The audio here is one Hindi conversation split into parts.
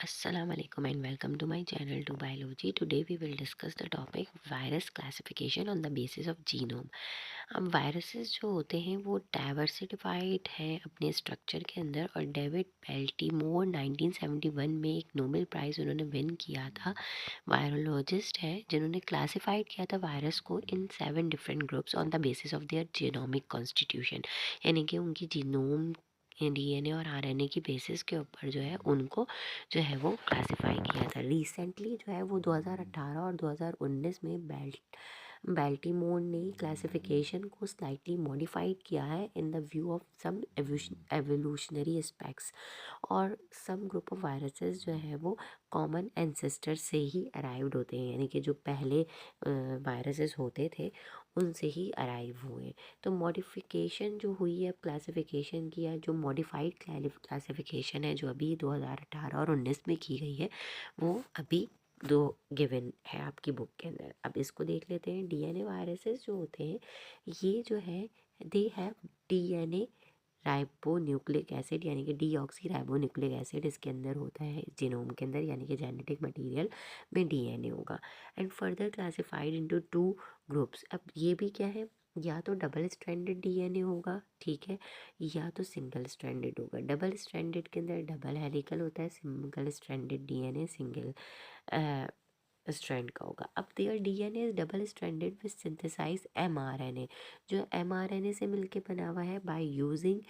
Assalamualaikum and welcome to my channel to biology. Today we will discuss the topic virus classification on the basis of genome. अब वायरसेस जो होते हैं वो डाइवर्सिफाइड हैं अपने स्ट्रक्चर के अंदर और डेविड बेल्टीमोर 1971 में एक नोबेल प्राइज़ उन्होंने विन किया था। वायरोलॉजिस्ट है जिन्होंने क्लासिफाइड किया था वायरस को इन 7 different groups on the basis of there genomic constitution, यानी कि उनकी जीनोम डीएनए और आरएनए की बेसिस के ऊपर जो है उनको जो है वो क्लासिफाई किया था। रिसेंटली जो है वो 2018 और 2019 में बेल्टीमोर ने क्लासिफिकेशन को स्लाइटली मॉडिफाइड किया है in the view of some evolutionary aspects, और सम ग्रुप ऑफ वायरसेस जो है वो कॉमन एंसेस्टर से ही अराइव्ड होते हैं, यानी कि जो पहले वायरसेस होते थे उनसे ही अराइव हुए। तो मॉडिफिकेशन जो हुई है क्लासिफिकेशन की, या जो मॉडिफाइड क्लासिफिकेशन है जो अभी 2018 और 19 में की गई है, वो अभी दो गिवन है आपकी बुक के अंदर। अब इसको देख लेते हैं। डीएनए वायरसेस जो होते हैं ये जो है they have DNA ribo nucleic acid, यानी कि डीऑक्सी राइबो न्यूक्लिक एसिड इसके अंदर होता है जीनोम के अंदर, यानी कि जेनेटिक मटेरियल में डीएनए होगा। And further classified into 2 groups. अब ये भी क्या है, या तो डबल स्ट्रैंडेड डीएनए होगा, ठीक है, या तो सिंगल स्ट्रैंडेड होगा। डबल स्ट्रैंडेड के अंदर डबल हेलिकल होता है, single stranded DNA single strand का होगा। अब there DNA is double stranded with synthesise mRNA, जो एमआरएनए से मिलके बना हुआ है by using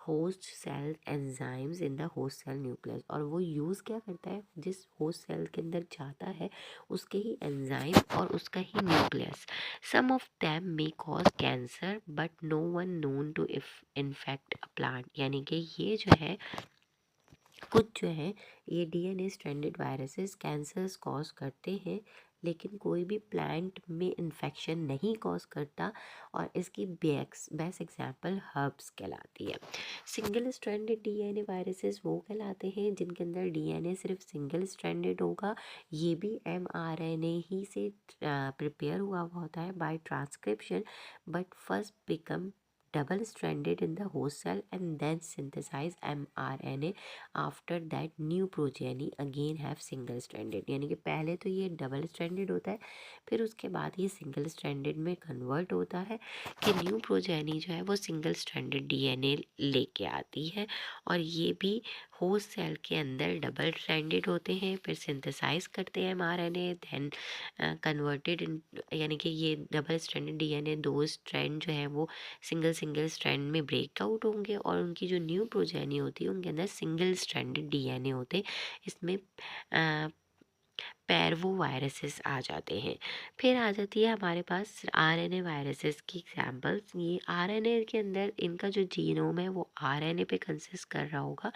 host cell enzymes in the host cell nucleus. और वो यूज़ क्या करता है, जिस होस्ट सेल के अंदर जाता है उसके ही एंजाइम और उसका ही nucleus. Some of them may cause cancer but no one known to if infect a plant, यानी कि ये जो है कुछ जो है ये DNA stranded viruses cancers cause करते हैं, लेकिन कोई भी प्लांट में इन्फेक्शन नहीं कॉज करता। और इसकी बेस्ट एग्जांपल हर्ब्स कहलाती है। सिंगल स्ट्रैंडेड डीएनए वायरसेस वो कहलाते हैं जिनके अंदर डीएनए सिर्फ सिंगल स्ट्रैंडेड होगा। ये भी एमआरएनए ही से प्रिपेयर हुआ होता है by transcription, but first become double stranded in the host cell and then synthesize mRNA. After that new progeny again have single stranded, यानी कि पहले तो ये डबल स्ट्रैंडेड होता है, फिर उसके बाद ये सिंगल स्ट्रैंडेड में कन्वर्ट होता है कि न्यू प्रोजेनी जो है वो सिंगल स्ट्रैंडेड डीएनए लेके आती है। और ये भी होस्ट सेल के अंदर डबल स्ट्रैंडेड होते हैं, फिर सिंथेसाइज करते हैं एमआरएनए, देन कन्वर्टेड इन, यानी कि ये डबल स्ट्रैंडेड डीएनए दो स्ट्रैंड जो है वो सिंगल सिंगल स्ट्रैंड में ब्रेक आउट होंगे, और उनकी जो न्यू प्रोजेनी होती है उनके अंदर सिंगल स्ट्रैंडेड डीएनए होते। इसमें पैरवो वायरसेस आ जाते हैं। फिर आ जाती है हमारे पास आरएनए वायरसेस की एग्जांपल्स। ये आरएनए के अंदर इनका जो जीनोम है वो आरएनए पे कंसिस्ट कर रहा होगा,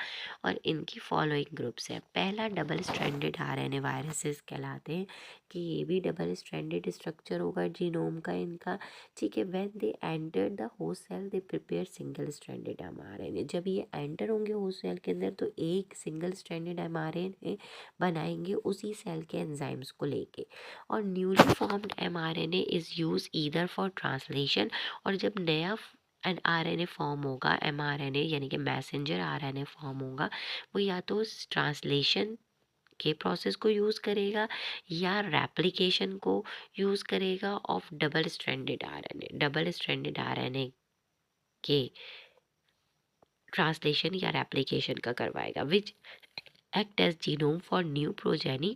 और इनकी फॉलोइंग ग्रुप्स है। पहला डबल स्ट्रैंडेड आरएनए वायरसेस कहलाते हैं कि ये भी डबल स्ट्रैंडेड स्ट्रक्चर होगा जीनोम का इनका, ठीक है। When they enter the host cell they prepare single stranded mRNA. जब ये एंटर होंगे होस्ट सेल के अंदर तो एक सिंगल स्ट्रैंडेड एमआरएनए बनाएंगे उसी सेल के एंजाइम्स को लेके। और newly formed mRNA is use either for translation, और जब नया आरएनए फॉर्म होगा एमआरएनए यानी कि मैसेंजर आरएनए फॉर्म होगा, वो या तो ट्रांसलेशन के प्रोसेस को यूज़ करेगा या रेप्लिकेशन को यूज़ करेगा of double stranded RNA. Double stranded RNA के ट्रांसलेशन या रेप्लिकेशन का करवाएगा, which act as genome for new progeny.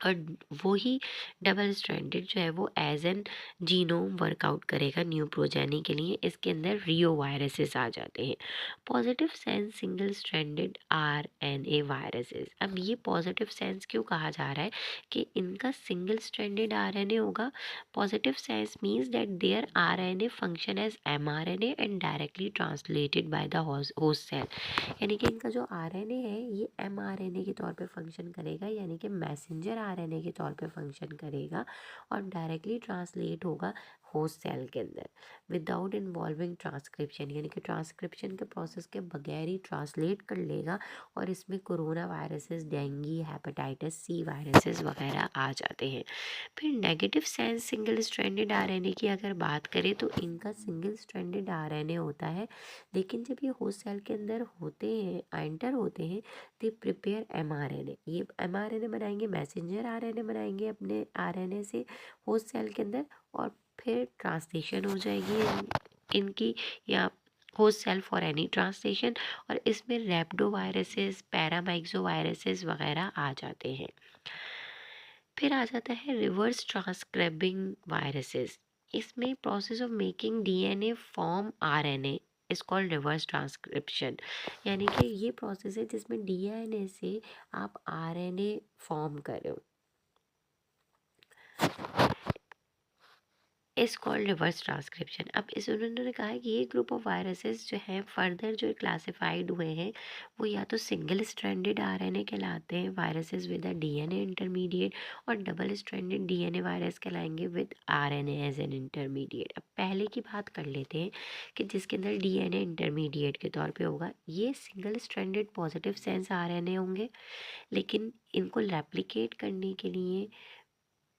और वो ही डबल स्ट्रैंडेड जो है वो एज एन जीनोम वर्कआउट करेगा न्यू प्रोजेनी के लिए। इसके अंदर रियो वायरसेस आ जाते हैं। Positive sense single stranded RNA viruses. अब ये पॉजिटिव सेंस क्यों कहा जा रहा है कि इनका सिंगल स्ट्रैंडेड आरएनए होगा। Positive sense means that their RNA function as mRNA and directly translated by the host cell, यानी कि इनका जो आरएनए है ये एमआरएनए के तौर पे फंक्शन करेगा, यानी कि मैसेंजर आरएनए के तौर पे फंक्शन करेगा और डायरेक्टली ट्रांसलेट होगा होस्ट सेल के अंदर विदाउट इन्वॉल्विंग ट्रांसक्रिप्शन, यानी कि ट्रांसक्रिप्शन के प्रोसेस के बगैर ही ट्रांसलेट कर लेगा और इसमें corona viruses, dengue, hepatitis C viruses वगैरह आ जाते हैं। फिर negative sense single stranded RNA की अगर बात करें तो इनका सिंगल स्ट्रैंडेड आरएनए होता है, लेकिन जब ये होस्ट सेल के अंदर होते हैं, एंटर होते हैं, दे प्रिपेयर एमआरएनए। ये एमआरएनए बनाएंगे, मैसेंजर आरएनए बनाएंगे अपने आरएनए से होस्ट सेल के अंदर, और फिर ट्रांसलेशन हो जाएगी इनकी, या host cell for any translation, और इसमें रैप्डो वायरसेस, पैरामाइक्सो वायरसेस वगैरह आ जाते हैं। फिर आ जाता है रिवर्स ट्रांसक्राइबिंग वायरसेस। इसमें process of making DNA form RNA is called reverse transcription, यानी कि ये प्रोसेस है जिसमें डीएनए से आप आरएनए फॉर्म कर रहे हो, इज कॉल्ड रिवर्स ट्रांसक्रिप्शन। अब इस उन्होंने कहा है कि ये ग्रुप ऑफ वायरसेस जो हैं फर्दर जो क्लासिफाइड हुए हैं वो या तो सिंगल स्ट्रैंडेड आरएनए कहलाते हैं, viruses with a DNA intermediate, और डबल स्ट्रैंडेड डीएनए वायरस कहलाएंगे with RNA as an intermediate. अब पहले की बात कर लेते हैं कि जिसके अंदर डीएनए इंटरमीडिएट के तौर पे होगा, ये single stranded positive sense RNA होंगे, लेकिन इनको रेप्लिकेट करने के लिए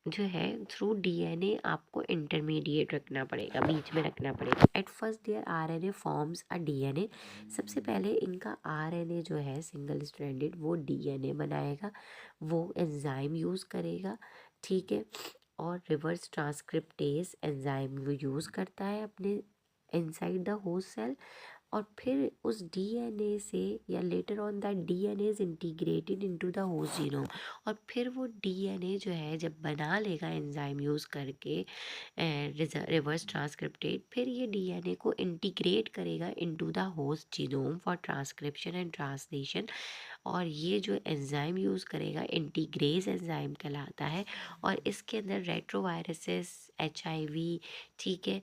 जो है थ्रू डीएनए आपको इंटरमीडिएट रखना पड़ेगा, बीच में रखना पड़ेगा। At first their RNA forms a DNA, सबसे पहले इनका आरएनए जो है सिंगल स्ट्रैंडेड वो डीएनए बनाएगा, वो एंजाइम यूज़ करेगा, ठीक है, और रिवर्स ट्रांसक्रिप्टेज एंजाइम वो यूज़ करता है अपने इनसाइड द होस्ट सेल, और फिर उस डीएनए से या later on that DNA is integrated into the host genome, और फिर वो डीएनए जो है जब बना लेगा एंजाइम यूज़ करके रिवर्स ट्रांसक्रिप्टेड, फिर ये डीएनए को इंटीग्रेट करेगा into the host genome for transcription and translation, और ये जो एंजाइम यूज़ करेगा इंटीग्रेज एंजाइम कहलाता है, और इसके अंदर रेट्रोवायरसेस, एचआईवी, ठीक है,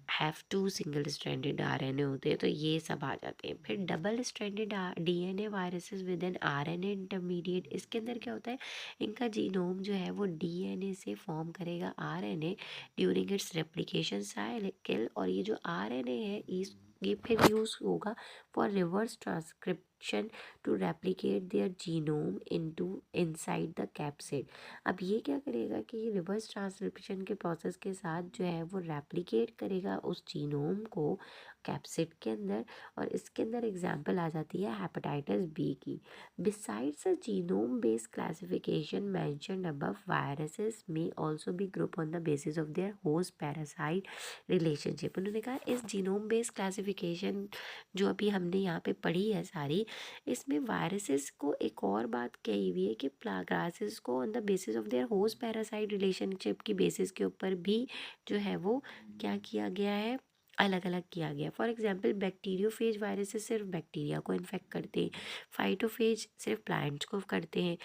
have two single stranded RNA होते हैं, तो ये सब आ जाते हैं। फिर double stranded DNA viruses with an RNA intermediate, इसके अंदर क्या होता है, इनका जीनोम जो है वो डीएनए से फॉर्म करेगा RNA during its replication cycle, और ये जो आरएनए है इस ये फिर यूज़ होगा for reverse transcription to replicate their genome into inside the capsid. अब ये क्या करेगा कि ये रिवर्स ट्रांसक्रिप्शन के प्रोसेस के साथ जो है वो रेप्लिकेट करेगा उस जीनोम को कैप्सिड के अंदर, और इसके अंदर एग्जांपल आ जाती है हेपेटाइटिस बी की। Besides a genome based classification mentioned above, viruses में also be group on the basis of their host parasite relationship. उन्होंने कहा इस जीनोम बेस्ड क्लासिफिकेशन जो अभी हमने यहाँ पे पढ़ी है सारी, इसमें वायरसेस को एक और बात कही हुई है कि प्लागासिस को on the basis of their host parasite relationship की बेसिस के ऊपर भी जो है वो क्या किया गया है, अलग अलग किया गया। फॉर एग्जांपल बैक्टीरियोफेज वायरसेस सिर्फ बैक्टीरिया को इन्फेक्ट करते हैं, फाइटोफेज सिर्फ प्लांट्स को करते हैं,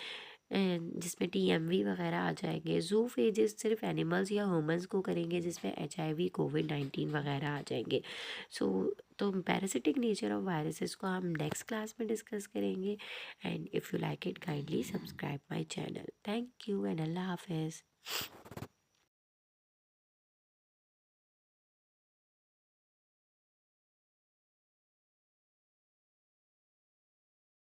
जिसमें टीएमवी वगैरह आ जाएंगे, जूफेजेस सिर्फ एनिमल्स या ह्यूमंस को करेंगे जिसमें एचआईवी, कोविड-19 वगैरह आ जाएंगे। सो तो पैरासिटिक नेचर ऑफ वायरसेस को हम नेक्स्ट क्लास में डिस्कस करेंगे, and if you like it kindly subscribe my channel. Thank you and अल्लाह हाफिज़।